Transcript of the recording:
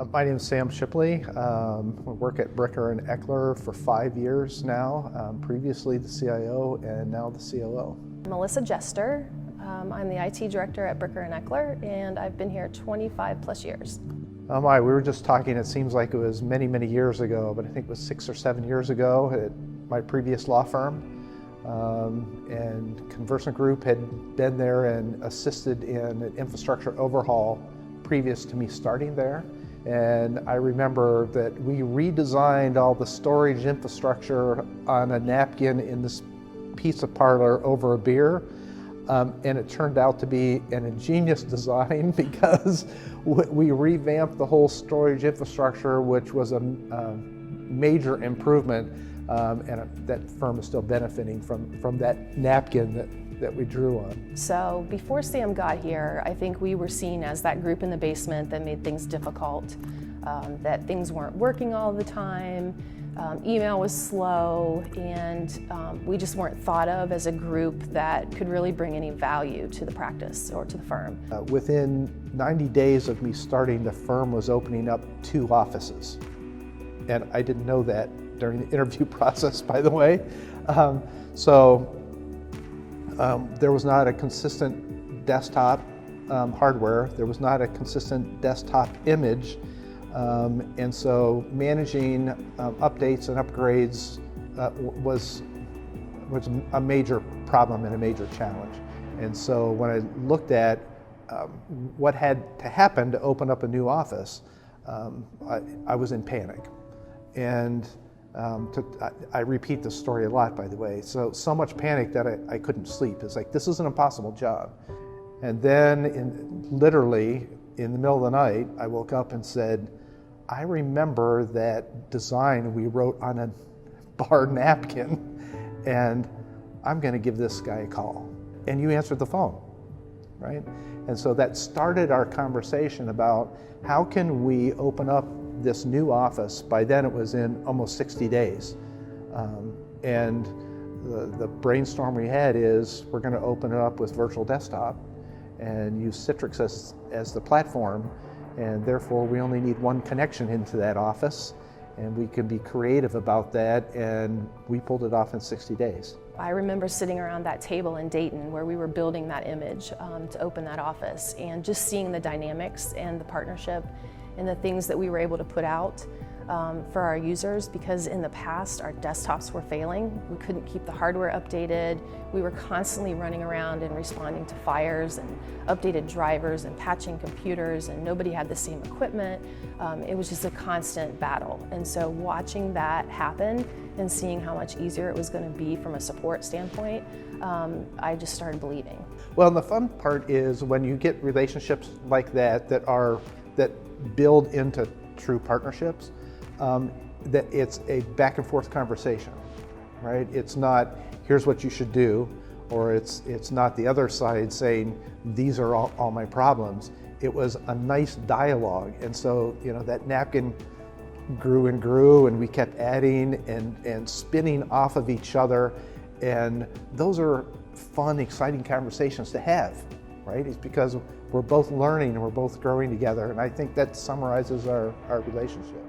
My name is Sam Shipley. I work at Bricker Eckler for 5 years now, previously the CIO and now the COO. Melissa Jester. I'm the IT director at Bricker Eckler, and I've been here 25 plus years. Oh my, we were just talking, it seems like it was many, many years ago, but I think it was 6 or 7 years ago at my previous law firm. And Conversant Group had been there and assisted in an infrastructure overhaul previous to me starting there. And I remember that we redesigned all the storage infrastructure on a napkin in this pizza parlor over a beer. And it turned out to be an ingenious design because we revamped the whole storage infrastructure, which was a major improvement. And that firm is still benefiting from that napkin that we drew on. So before Sam got here, I think we were seen as that group in the basement that made things difficult, that things weren't working all the time, email was slow, and we just weren't thought of as a group that could really bring any value to the practice or to the firm. Within 90 days of me starting, the firm was opening up 2 offices. And I didn't know that during the interview process, by the way. There was not a consistent desktop hardware. There was not a consistent desktop image. And so managing updates and upgrades was a major problem and a major challenge. And so when I looked at what had to happen to open up a new office, I was in panic. And I repeat this story a lot, by the way. So much panic that I couldn't sleep. It's like, this is an impossible job. And then literally in the middle of the night, I woke up and said, I remember that design we wrote on a bar napkin, and I'm going to give this guy a call. And you answered the phone, right? And so that started our conversation about how can we open up this new office. By then it was in almost 60 days. And the brainstorm we had is we're going to open it up with virtual desktop and use Citrix as the platform, and therefore we only need one connection into that office, and we can be creative about that, and we pulled it off in 60 days. I remember sitting around that table in Dayton where we were building that image to open that office, and just seeing the dynamics and the partnership and the things that we were able to put out for our users, because in the past our desktops were failing. We couldn't keep the hardware updated. We were constantly running around and responding to fires and updated drivers and patching computers, and nobody had the same equipment. It was just a constant battle. And so watching that happen and seeing how much easier it was going to be from a support standpoint, I just started believing. Well, and the fun part is when you get relationships like that that build into true partnerships, that it's a back and forth conversation, right? It's not, here's what you should do, or it's not the other side saying, these are all my problems. It was a nice dialogue. And so, that napkin grew and grew, and we kept adding and spinning off of each other. And those are fun, exciting conversations to have, right? It's because we're both learning and we're both growing together. And I think that summarizes our relationship.